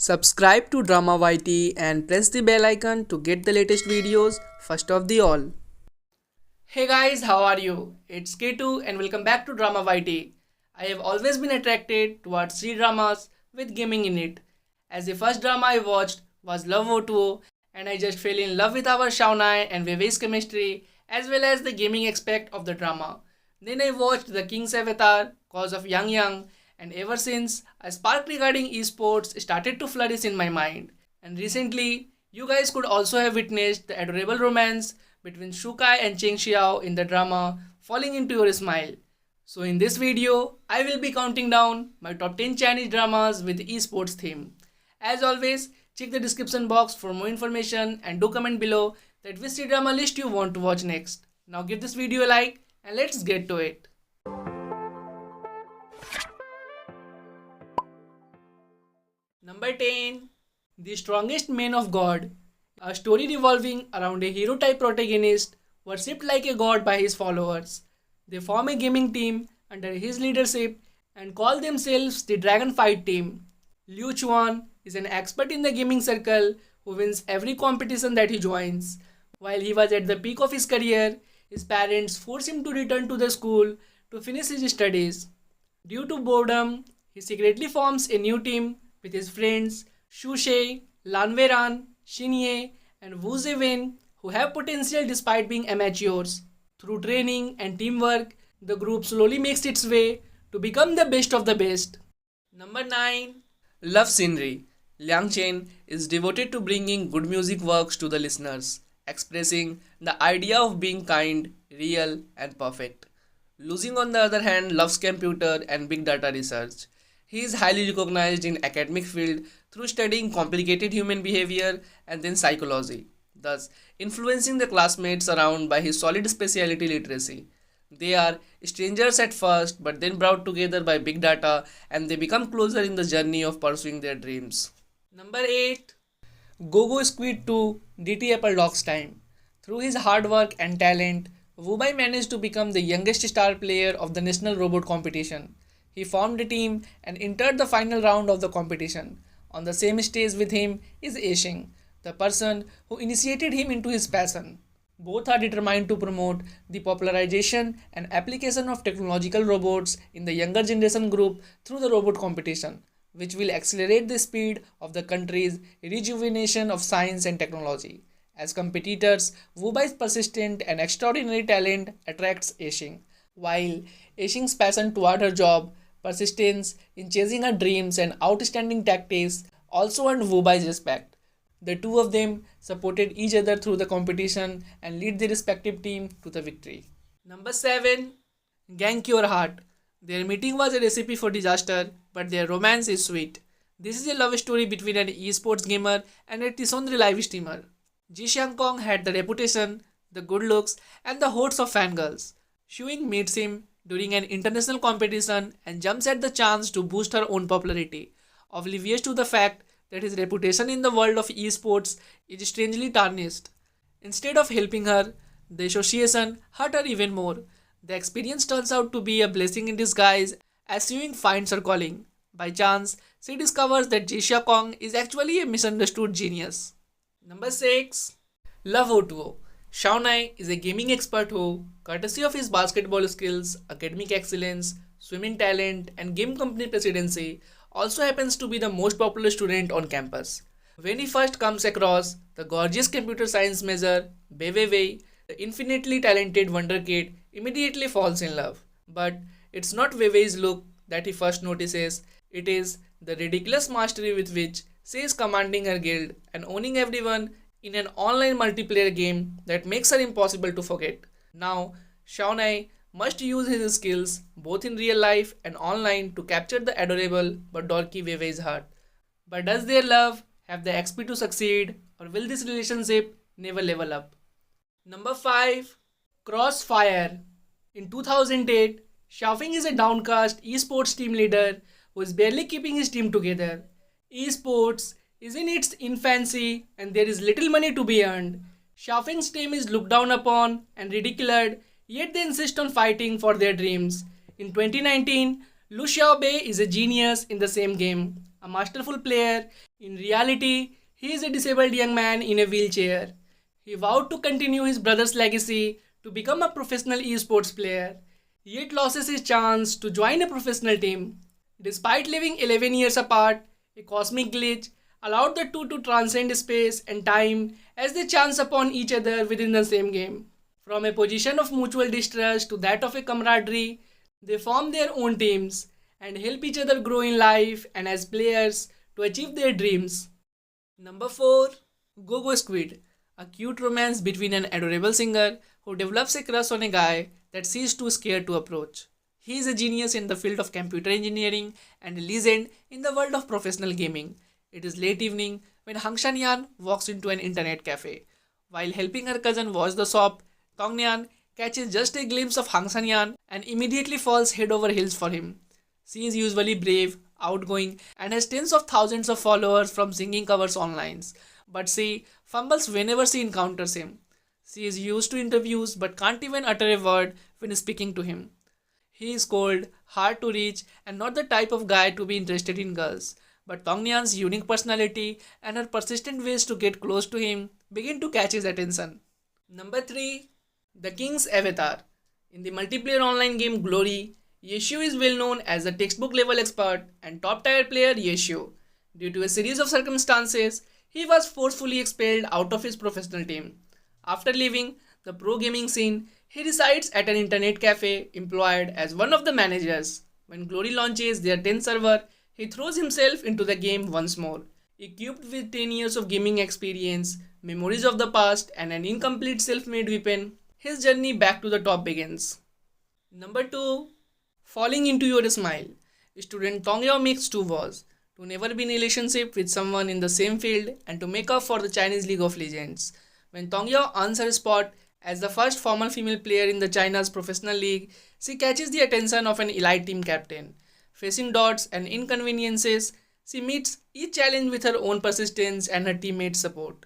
Subscribe to Drama YT and press the bell icon to get the latest videos first of the all. Hey guys, how are you? It's K2 and welcome back to Drama YT. I have always been attracted towards C-dramas with gaming in it. As the first drama I watched was Love O2O and I just fell in love with our Shaunai and Vivek's chemistry as well as the gaming aspect of the drama. Then I watched The King's Avatar, Cause of Young Young, and ever since, a spark regarding esports started to flourish in my mind. And recently, you guys could also have witnessed the adorable romance between Shukai and Cheng Xiao in the drama Falling Into Your Smile. So in this video, I will be counting down my top 10 Chinese dramas with esports theme. As always, check the description box for more information and do comment below that which drama list you want to watch next. Now give this video a like and let's get to it. Number 10. The Strongest Men of God. A story revolving around a hero-type protagonist worshipped like a god by his followers. They form a gaming team under his leadership and call themselves the Dragon Fight Team. Liu Chuan is an expert in the gaming circle who wins every competition that he joins. While he was at the peak of his career, his parents forced him to return to the school to finish his studies. Due to boredom, he secretly forms a new team with his friends Xu Shei, Lan Weiran, Xin Ye, and Wu Zewin, who have potential despite being amateurs. Through training and teamwork, the group slowly makes its way to become the best of the best. Number 9. Love Scenery. Liang Chen is devoted to bringing good music works to the listeners, expressing the idea of being kind, real, and perfect. Losing, on the other hand, loves computer and big data research. He is highly recognized in academic field through studying complicated human behavior and then psychology, thus influencing the classmates around by his solid specialty literacy. They are strangers at first but then brought together by big data and they become closer in the journey of pursuing their dreams. Number 8. Gogo Squid 2 DT Apple Dogs Time. Through his hard work and talent, Wu Bai managed to become the youngest star player of the national robot competition. He formed a team and entered the final round of the competition. On the same stage with him is Yexing, the person who initiated him into his passion. Both are determined to promote the popularization and application of technological robots in the younger generation group through the robot competition, which will accelerate the speed of the country's rejuvenation of science and technology. As competitors, Wu Bai's persistent and extraordinary talent attracts Yexing, while Yexing's passion toward her job, persistence in chasing her dreams, and outstanding tactics also earned Wu Bai's respect. The two of them supported each other through the competition and lead their respective team to the victory. Number 7. Gang Your Heart. Their meeting was a recipe for disaster, but their romance is sweet. This is a love story between an esports gamer and a Tisondri live streamer. Ji Xiangkong had the reputation, the good looks, and the hordes of fangirls. Xu meets him during an international competition and jumps at the chance to boost her own popularity, oblivious to the fact that his reputation in the world of esports is strangely tarnished. Instead of helping her, the association hurt her even more. The experience turns out to be a blessing in disguise as Xu finds her calling. By chance, she discovers that Ji Xiangkong is actually a misunderstood genius. Number 6. Love O2O. Shaunai is a gaming expert who, courtesy of his basketball skills, academic excellence, swimming talent, and game company presidency, also happens to be the most popular student on campus. When he first comes across the gorgeous computer science major, Bei Weiwei, the infinitely talented wonder kid immediately falls in love. But it's not Weiwei's look that he first notices, it is the ridiculous mastery with which she is commanding her guild and owning everyone in an online multiplayer game that makes her impossible to forget. Now, Shaunai must use his skills both in real life and online to capture the adorable but dorky Weiwei's heart. But does their love have the XP to succeed, or will this relationship never level up? Number 5. Crossfire. In 2008, Xiaofeng is a downcast esports team leader who is barely keeping his team together. Esports is in its infancy and there is little money to be earned. Xiaofeng's team is looked down upon and ridiculed, yet they insist on fighting for their dreams. In 2019, Lu Xiaobei is a genius in the same game. a masterful player. In reality, he is a disabled young man in a wheelchair. He vowed to continue his brother's legacy to become a professional esports player, yet loses his chance to join a professional team. Despite living 11 years apart, a cosmic glitch allowed the two to transcend space and time as they chance upon each other within the same game. From a position of mutual distrust to that of a camaraderie, they form their own teams and help each other grow in life and as players to achieve their dreams. Number 4. Go Squid, a cute romance between an adorable singer who develops a crush on a guy that she's too scared to approach. He is a genius in the field of computer engineering and a legend in the world of professional gaming. It is late evening when Hang Shan-yan walks into an internet cafe. While helping her cousin wash the shop, Tong-nyan catches just a glimpse of Hang Shan-yan and immediately falls head over heels for him. She is usually brave, outgoing, and has tens of thousands of followers from singing covers online. But she fumbles whenever she encounters him. She is used to interviews but can't even utter a word when speaking to him. He is cold, hard to reach, and not the type of guy to be interested in girls. But Tong-nyan's unique personality and her persistent ways to get close to him begin to catch his attention. Number 3. The King's Avatar. In the multiplayer online game Glory, Yeshu is well known as a textbook level expert and top tier player Yeshu. Due to a series of circumstances, he was forcefully expelled out of his professional team. After leaving the pro gaming scene, he resides at an internet cafe employed as one of the managers. When Glory launches their 10th server, he throws himself into the game once more. Equipped with 10 years of gaming experience, memories of the past, and an incomplete self-made weapon, his journey back to the top begins. Number 2. Falling into your smile. Student Tong Yao makes two vows: to never be in a relationship with someone in the same field and to make up for the Chinese League of Legends. When Tong Yao earns her spot as the first formal female player in the China's professional league, she catches the attention of an elite team captain. Facing doubts and inconveniences, she meets each challenge with her own persistence and her teammates' support.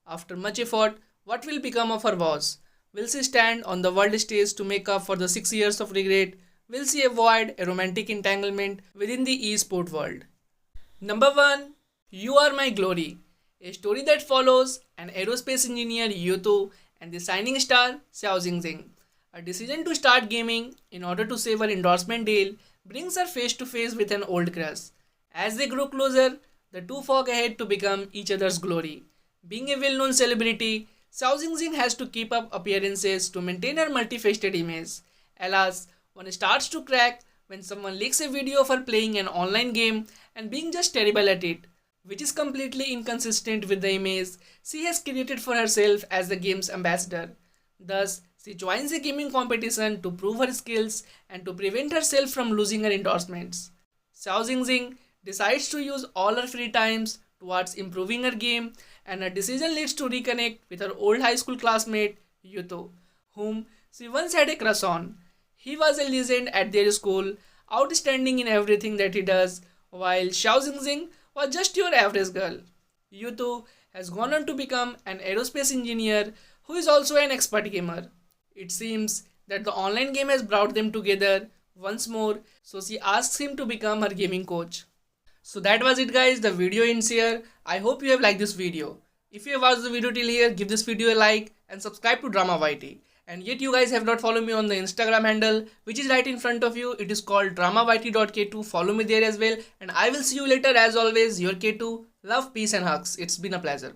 After much effort, what will become of her vows? Will she stand on the world stage to make up for the 6 years of regret? Will she avoid a romantic entanglement within the e-sport world? Number 1. You Are My Glory. A story that follows an aerospace engineer Yuto and the shining star Xiao Xingxing. A decision to start gaming in order to save her endorsement deal brings her face to face with an old crush. As they grow closer, the two forge ahead to become each other's glory. Being a well-known celebrity, Xiao Xingxing has to keep up appearances to maintain her multifaceted image. Alas, one starts to crack when someone leaks a video of her playing an online game and being just terrible at it, which is completely inconsistent with the image she has created for herself as the game's ambassador. Thus, she joins a gaming competition to prove her skills and to prevent herself from losing her endorsements. Xiao Xingxing decides to use all her free times towards improving her game, and her decision leads to reconnect with her old high school classmate Yuto, whom she once had a crush on. He was a legend at their school, outstanding in everything that he does, while Xiao Xingxing was just your average girl. Yuto has gone on to become an aerospace engineer who is also an expert gamer. It seems that the online game has brought them together once more, so she asks him to become her gaming coach. So that was it guys, the video ends here. I hope you have liked this video. If you have watched the video till here, give this video a like and subscribe to Drama YT. And yet you guys have not followed me on the Instagram handle, which is right in front of you. It is called dramayt.k2. Follow me there as well. And I will see you later as always. Your K2. Love, peace and hugs. It's been a pleasure.